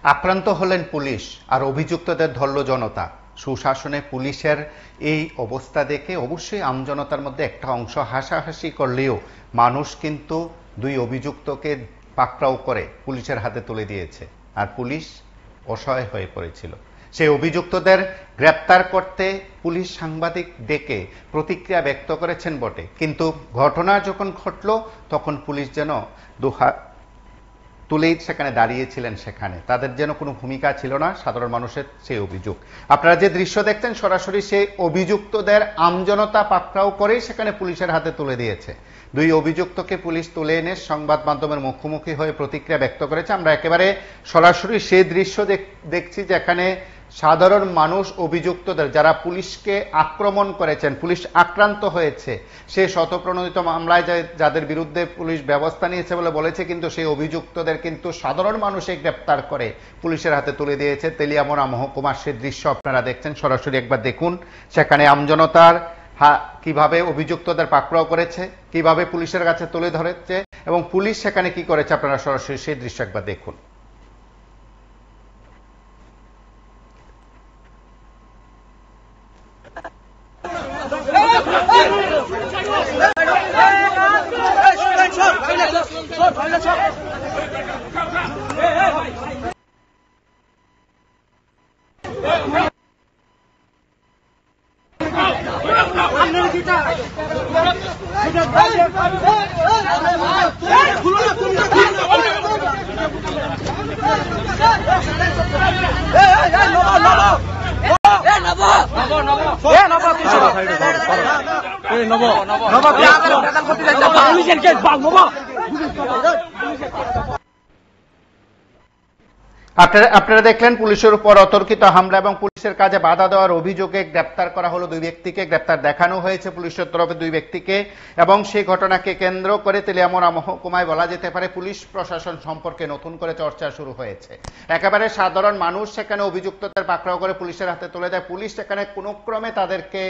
আক্রান্ত হলেন পুলিশ আর অভিযুক্তদের ধরল জনতা। সুশাসনে পুলিশের এই অবস্থা দেখে অবশ্যই আমজনতার মধ্যে একটা অংশ হাসাহাসি করলেও মানুষ কিন্তু দুই অভিযুক্তকে পাকড়াও করে পুলিশের হাতে তুলে দিয়েছে, আর পুলিশ অসহায় হয়ে পড়েছিল। সেই অভিযুক্তদের গ্রেপ্তার করতে পুলিশ সাংবাদিক ডেকে প্রতিক্রিয়া ব্যক্ত করেছেন বটে, কিন্তু ঘটনা যখন ঘটল তখন পুলিশ যেন দুহাত তুলেই সেখানে দাঁড়িয়েছিলেন। সেখানে তাদের যেন কোনো ভূমিকা ছিল না সাধারণ মানুষের সেই অভিযোগ। আপনারা যে দৃশ্য দেখতেন সরাসরি সেই অভিযুক্তদের আমজনতা পাকড়াও করেই সেখানে পুলিশের হাতে তুলে দিয়েছে। দুই অভিযুক্তকে পুলিশ তুলে এনে সংবাদ মাধ্যমের মুখোমুখি হয়ে প্রতিক্রিয়া ব্যক্ত করেছে। আমরা একেবারে সরাসরি সেই দৃশ্য দেখছি যেখানে সাধারণ মানুষ অভিযুক্তদের, যারা পুলিশকে আক্রমণ করেছেন, পুলিশ আক্রান্ত হয়েছে, সেই শতপ্রণোদিত মামলায় যাদের বিরুদ্ধে পুলিশ ব্যবস্থা নিয়েছে বলে বলেছে, কিন্তু সেই অভিযুক্তদের কিন্তু সাধারণ মানুষে গ্রেপ্তার করে পুলিশের হাতে তুলে দিয়েছে। তেলিয়ামুড়া মহকুমার সেই দৃশ্য আপনারা দেখছেন, সরাসরি একবার দেখুন। সেখানে আমজনতার কিভাবে অভিযুক্তদের পাকড়াও করেছে, কিভাবে পুলিশের কাছে তুলে ধরেছে এবং পুলিশ সেখানে কি করেছে, আপনারা সরাসরি সেই দৃশ্য একবার দেখুন। আপনারা দেখলেন পুলিশের উপর অতর্কিত হামলা এবং পুলিশের কাজে বাধা দেওয়ার অভিযোগে গ্রেপ্তার করা হলো দুই ব্যক্তিকে। গ্রেপ্তার দেখানো হয়েছে পুলিশের তরফে দুই ব্যক্তিকে, এবং সেই ঘটনাকে কেন্দ্র করে তেলিয়ামুড়া মহকুমায় বলা যেতে পারে পুলিশ প্রশাসন সম্পর্কে নতুন করে চর্চা শুরু হয়েছে। একেবারে সাধারণ মানুষ সেখানে অভিযুক্তদের পাকড়াও করে পুলিশের হাতে তুলে দেয়। পুলিশ সেখানে কোনো ক্রমে তাদেরকে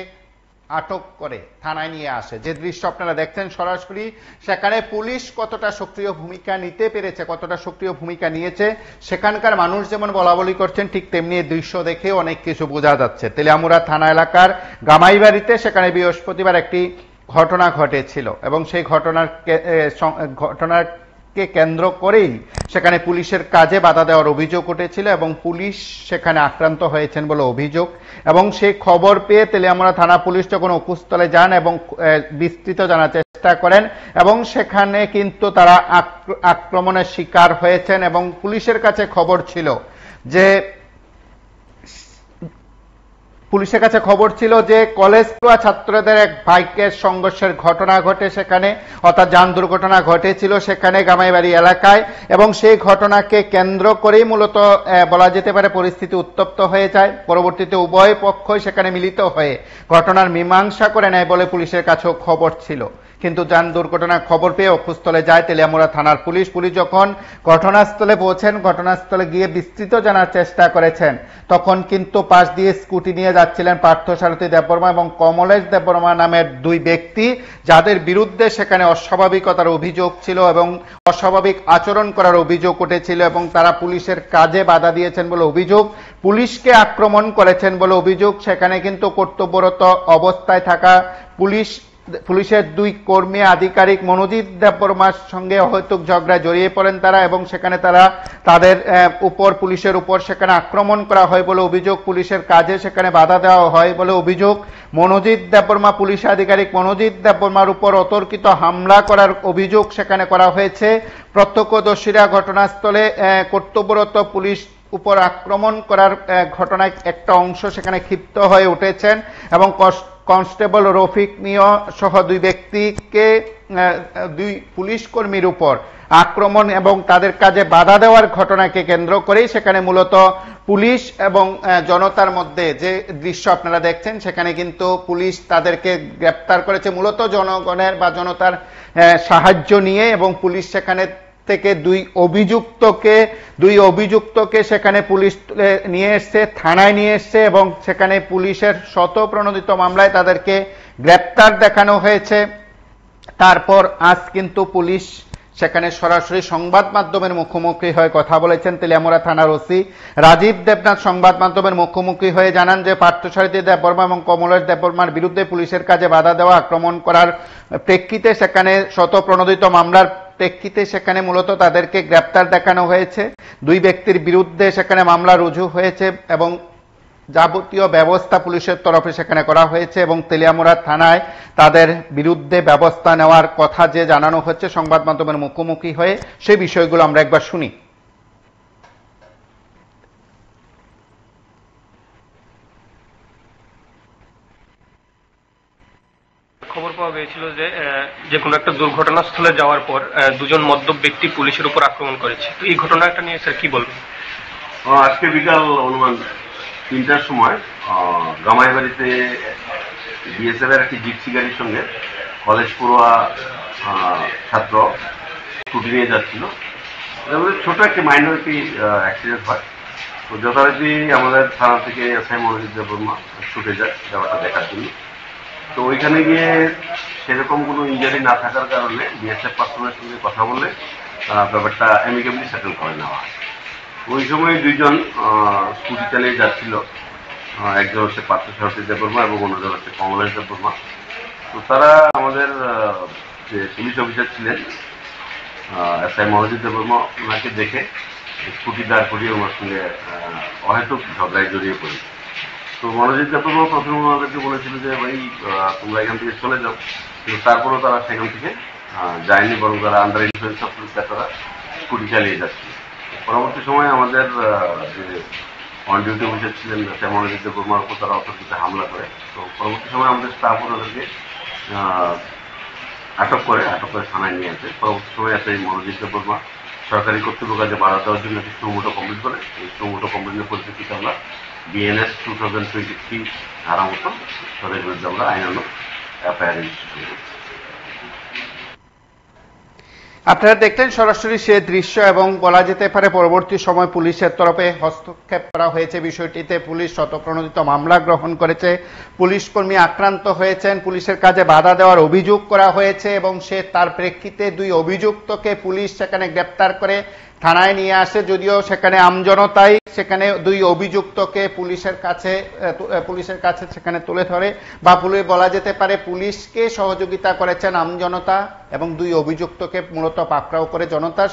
আটক করে থানায় নিয়ে আসে। যে দৃশ্য আপনারা দেখছেন সরাসরি, সেখানে পুলিশ কতটা সক্রিয় ভূমিকা নিতে পেরেছে, কতটা সক্রিয় ভূমিকা নিয়েছে, সেখানকার মানুষ যেমন বলা বলি করছেন, ঠিক তেমনি দৃশ্য দেখে অনেক কিছু বোঝা যাচ্ছে। তেলিয়ামুড়া থানা এলাকার গামাইবাড়িতে সেখানে বৃহস্পতিবার একটি ঘটনা ঘটেছিল এবং সেই ঘটনাকে কেন্দ্র করেই সেখানে পুলিশের কাজে বাধা দেওয়ার অভিযোগ উঠেছিল এবং পুলিশ সেখানে আক্রান্ত হয়েছেন বলে অভিযোগ। এবং সেই খবর পেয়ে তেলিয়ামুড়া থানা পুলিশ যখন উপস্থলে যান এবং বিস্তৃত জানার চেষ্টা করেন, এবং সেখানে কিন্তু তারা আক্রমণের শিকার হয়েছেন এবং পুলিশের কাছে খবর ছিল যে কলেজ পড়ুয়া ছাত্রদের এক বাইকের সংঘর্ষের ঘটনা ঘটে সেখানে, অর্থাৎ যান দুর্ঘটনা ঘটেছিল সেখানে গামাইবাড়ি এলাকায়, এবং সেই ঘটনাকে কেন্দ্র করেই মূলত বলা যেতে পারে পরিস্থিতি উত্তপ্ত হয়ে যায়। পরবর্তীতে উভয় পক্ষই সেখানে মিলিত হয়ে ঘটনার মীমাংসা করে নেয় বলে পুলিশের কাছেও খবর ছিল। কিন্তু যান দুর্ঘটনার খবর পেয়ে অকুস্থলে যায় তেলিয়ামুড়া থানার পুলিশ। পুলিশ যখন ঘটনাস্থলে পৌঁছেন, ঘটনাস্থলে গিয়ে বিস্তৃত জানার চেষ্টা করেছেন, তখন কিন্তু পাশ দিয়ে স্কুটি নিয়ে যাচ্ছিলেন পার্থসারথী দেববর্মা এবং কমলেশ দেববর্মা নামের দুই ব্যক্তি, যাদের বিরুদ্ধে সেখানে অস্বাভাবিকতার অভিযোগ ছিল এবং অস্বাভাবিক আচরণ করার অভিযোগ উঠেছিল, এবং তারা পুলিশের কাজে বাধা দিয়েছেন বলে অভিযোগ, পুলিশকে আক্রমণ করেছেন বলে অভিযোগ। সেখানে কিন্তু কর্তব্যরত অবস্থায় থাকা পুলিশের দুই কর্মী আধিকারিক মনোজিৎ দেববর্মার সঙ্গে অহেতুক ঝগড়ায় জড়িয়ে পড়েন তারা, এবং সেখানে তাদের উপর পুলিশের উপর সেখানে আক্রমণ করা হয় বলে অভিযোগ। পুলিশের কাজে সেখানে বাধা দেওয়া হয় বলে অভিযোগ। মনোজিৎ দেববর্মা, পুলিশ আধিকারিক মনোজিৎ দেববর্মার উপর অতর্কিত হামলা করার অভিযোগ সেখানে করা হয়েছে। প্রত্যক্ষদর্শীরা ঘটনাস্থলে কর্তব্যরত পুলিশ উপর আক্রমণ করার ঘটনায় একটা অংশ সেখানে ক্ষিপ্ত হয়ে উঠেছেন এবং কনস্টেবল রফিক মিয়া সহ দুই পুলিশ কর্মীর উপর আক্রমণ এবং তাদের কাজে বাধা দেওয়ার ঘটনাকে কেন্দ্র করেই সেখানে মূলত পুলিশ এবং জনতার মধ্যে যে দৃশ্য আপনারা দেখছেন, সেখানে কিন্তু পুলিশ তাদেরকে গ্রেপ্তার করেছে মূলত জনগণের বা জনতার সাহায্য নিয়ে, এবং পুলিশ সেখানে থেকে দুই অভিযুক্তকে সেখানে পুলিশ নিয়ে এসছে, থানায় নিয়ে এসছে, এবং সেখানে পুলিশের শতপ্রণোদিত মামলায় তাদেরকে গ্রেপ্তার দেখানো হয়েছে। তারপর আজ কিন্তু পুলিশ সেখানে সরাসরি সংবাদ মাধ্যমের মুখোমুখি হয়ে কথা বলেছেন তেলিয়ামুড়া থানার ওসি রাজীব দেবনাথ। সংবাদ মাধ্যমের মুখোমুখি হয়ে জানান যে পার্থসারথী দেববর্মা এবং কমলেশ দেববর্মার বিরুদ্ধে পুলিশের কাজে বাধা দেওয়া, আক্রমণ করার প্রেক্ষিতে সেখানে শতপ্রণোদিত মামলার প্রেক্ষিতে সেখানে মূলত তাদেরকে গ্রেপ্তার দেখানো হয়েছে। দুই ব্যক্তির বিরুদ্ধে সেখানে মামলা রুজু হয়েছে এবং যাবতীয় ব্যবস্থা পুলিশের তরফে সেখানে করা হয়েছে এবং তেলিয়ামুড়া থানায় তাদের বিরুদ্ধে ব্যবস্থা নেওয়ার কথা যে জানানো হচ্ছে সংবাদ মাধ্যমের মুখোমুখি হয়ে, সেই বিষয়গুলো আমরা একবার শুনি। খবর পাওয়া গিয়েছিল যে কোনো একটা দুর্ঘটনাস্থলে যাওয়ার পর দুজন মদ্যপ ব্যক্তি পুলিশের উপর আক্রমণ করেছে। তো এই ঘটনাটা নিয়ে স্যার কি বলবেন? আজকে বিকাল অনুমান 3টার সময় গামাইবাড়িতে বিএসএফ এর একটি জিপসি গাড়ির সঙ্গে কলেজ পড়ুয়া ছাত্র স্কুটি নিয়ে যাচ্ছিল। ছোট একটি মাইনর একটি অ্যাক্সিডেন্ট হয়। তো যথারীতি আমাদের থানা থেকে এসআই মনোজিৎ দেববর্মা ছুটে যায় ব্যাপারটা দেখার জন্য। তো ওইখানে গিয়ে সেরকম কোনো ইনজারি না থাকার কারণে বিএসএফ পার্সনের সঙ্গে কথা বলে ব্যাপারটা অ্যামিকেবলি সেটেল করে নেওয়া হয়। ওই সময় দুইজন স্কুটি চালিয়ে যাচ্ছিল, একজন হচ্ছে পার্থসারথী দেববর্মা এবং অন্যজন হচ্ছে কমলেশ দেববর্মা। তো তারা আমাদের যে পুলিশ অফিসার ছিলেন এসআই মনোজিৎ দেববর্মা, ওনাকে দেখে স্কুটি দাঁড় করিয়ে ওনার সঙ্গে অহেতুক ঝগড়ায় জড়িয়ে পড়ি। তো মনোজিৎ দেববর্মা প্রথমে ওনাদেরকে বলেছিল যে ভাই তোমরা এখান থেকে চলে যাও, কিন্তু তারপরেও তারা সেখান থেকে যায়নি, বরং তারা আন্ডার ইনফ্লুয়েন্স অফ তারা স্কুটি চালিয়ে যাচ্ছিল। পরবর্তী সময়ে আমাদের যে অন ডিউটি অফিসার ছিলেন মনোজিৎ দেববর্মার উপর তারা অতর্কিতে হামলা করে। তো পরবর্তী সময় আমাদের স্টাফ ওনাদেরকে আটক করে থানায় নিয়ে আসে। পরবর্তী সময় এসে মনোজিৎ দেববর্মা সরকারি কর্তৃপক্ষ কাজে বাধা দেওয়ার জন্য একটি সুমোটো কমপ্লিট করে। এই সুমোটো কমপ্লিটের পরিপ্রেক্ষিতে আমরা বিএনএস 2023 ধারা মতো তাদের বিরুদ্ধে আমরা আইনানুগ এফআইআর রেজিস্ট্রেশন করছি। আপনারা দেখলেন সরাসরি সে দৃশ্য এবং বলা যেতে পারে পরবর্তী সময় পুলিশের তরফে হস্তক্ষেপ করা হয়েছে বিষয়টিতে। পুলিশ শতপ্রণোদিত মামলা গ্রহণ করেছে, পুলিশ কর্মী আক্রান্ত হয়েছেন, পুলিশের কাজে বাধা দেওয়ার অভিযোগ করা হয়েছে এবং সে তার প্রেক্ষিতে দুই অভিযুক্তকে পুলিশ সেখানে গ্রেপ্তার করে থানায় নিয়ে আসে। যদিও সেখানে আমজনতাই সেখানে দুই অভিযুক্তকে পুলিশের কাছে সেখানে তুলে ধরে বা বলা যেতে পারে পুলিশকে সহযোগিতা করেছেন আমজনতা এবং দুই অভিযুক্তকে মূলত পাকড়াও করে জনতার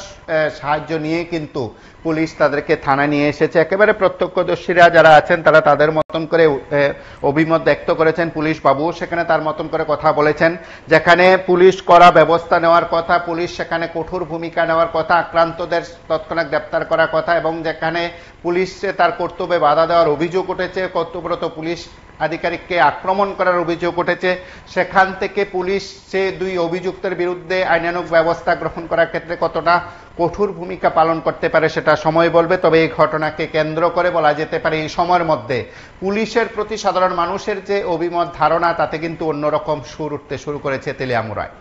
সাহায্য নিয়ে কিন্তু পুলিশ তাদেরকে থানায় নিয়ে এসেছে। একেবারে প্রত্যক্ষদর্শীরা যারা আছেন তারা তাদের মতন করে অভিমত ব্যক্ত করেছেন। পুলিশ বাবুও সেখানে তার মতন করে কথা বলেছেন, যেখানে পুলিশ করা ব্যবস্থা নেওয়ার কথা, পুলিশ সেখানে কঠোর ভূমিকা নেওয়ার কথা, আক্রান্তদের তৎক্ষণাৎ গ্রেপ্তার করার কথা এবং যেখানে পুলিশ তার কর্তব্যে বাধা দেওয়ার অভিযোগ উঠেছে, কর্তব্যরত পুলিশ আধিকারিককে আক্রমণ করার অভিযোগ উঠেছে, সেখান থেকে পুলিশ সে দুই অভিযুক্তের বিরুদ্ধে আইনানুগ ব্যবস্থা গ্রহণ করার ক্ষেত্রে কতটা কঠোর ভূমিকা পালন করতে পারে সেটা সময় বলবে। তবে এই ঘটনাকে কেন্দ্র করে বলা যেতে পারে এই সময়ের মধ্যে পুলিশের প্রতি সাধারণ মানুষের যে অভিমত ধারণা তাতে কিন্তু অন্যরকম সুর উঠতে শুরু করেছে তেলিয়ামুড়ায়।